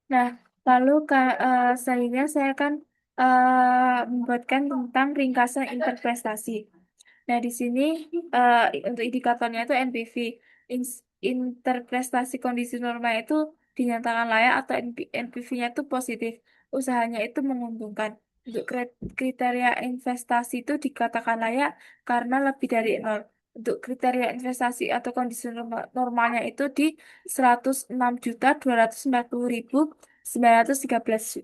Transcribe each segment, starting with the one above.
Nah, lalu selanjutnya saya akan membuatkan tentang ringkasan interpretasi. Nah, di sini untuk indikatornya itu NPV. Interpretasi kondisi norma itu dinyatakan layak atau NPV-nya itu positif. Usahanya itu menguntungkan. Untuk kriteria investasi itu dikatakan layak karena lebih dari nol. Untuk kriteria investasi atau kondisi normalnya itu di 106.240.913.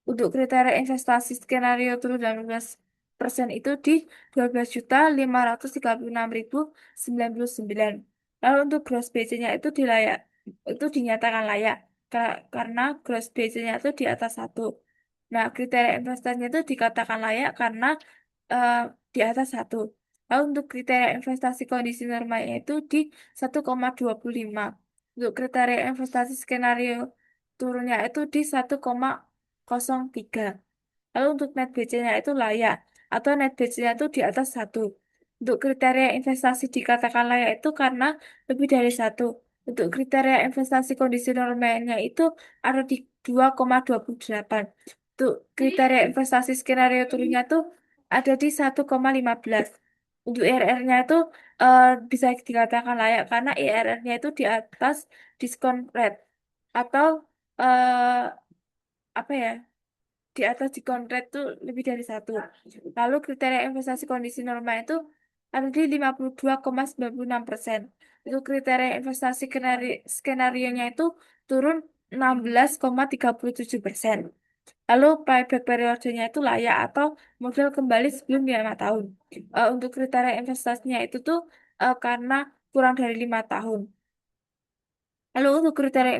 Untuk kriteria investasi skenario turun 18% itu di 12.536.099. Lalu untuk gross BC-nya itu itu dinyatakan layak karena gross BC-nya itu di atas satu. Nah, kriteria investasinya itu dikatakan layak karena eh, di atas satu. Lalu untuk kriteria investasi kondisi normalnya itu di 1,25. Untuk kriteria investasi skenario turunnya itu di 1,03. Lalu untuk net BC-nya itu layak atau net BC-nya itu di atas satu. Untuk kriteria investasi dikatakan layak itu karena lebih dari satu. Untuk kriteria investasi kondisi normalnya itu ada di 2,28. Untuk kriteria investasi skenario turunnya tuh ada di 1,15. Untuk IRR-nya itu bisa dikatakan layak karena IRR-nya itu di atas diskon rate atau eh, apa ya, di atas di kontrak tuh lebih dari satu. Lalu kriteria investasi kondisi normal itu ada di 52,96%. Itu kriteria investasi skenario-nya itu turun 16,37%. Lalu payback periodenya itu layak atau modal kembali sebelum 5 tahun. Untuk kriteria investasinya itu tuh karena kurang dari 5 tahun. Lalu untuk kriteria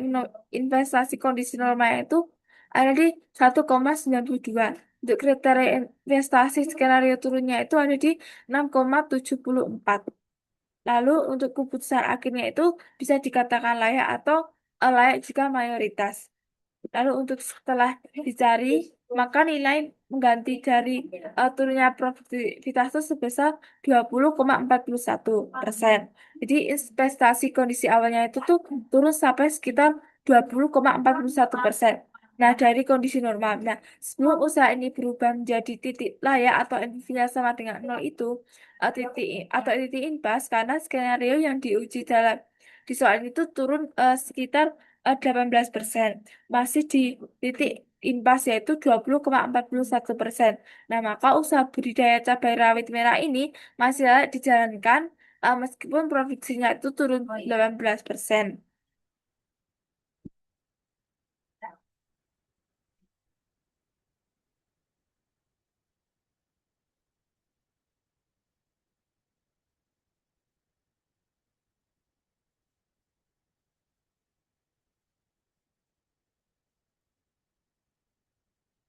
investasi kondisi normal itu ada di 1,92. Untuk kriteria investasi skenario turunnya itu ada di 6,74. Lalu untuk keputusan akhirnya itu bisa dikatakan layak atau layak jika mayoritas. Lalu untuk setelah dicari, maka nilai mengganti dari turunnya produktivitas itu sebesar 20,41%. Jadi investasi kondisi awalnya itu tuh turun sampai sekitar 20,41%. Nah, dari kondisi normal. Nah, sebelum usaha ini berubah menjadi titik layak atau NPV-nya sama dengan nol itu, titik imbas karena skenario yang diuji di soal itu turun sekitar 18%, masih di titik impas yaitu 20,41%. Nah, maka usaha budidaya cabai rawit merah ini masih layak dijalankan meskipun produksinya itu turun 18%.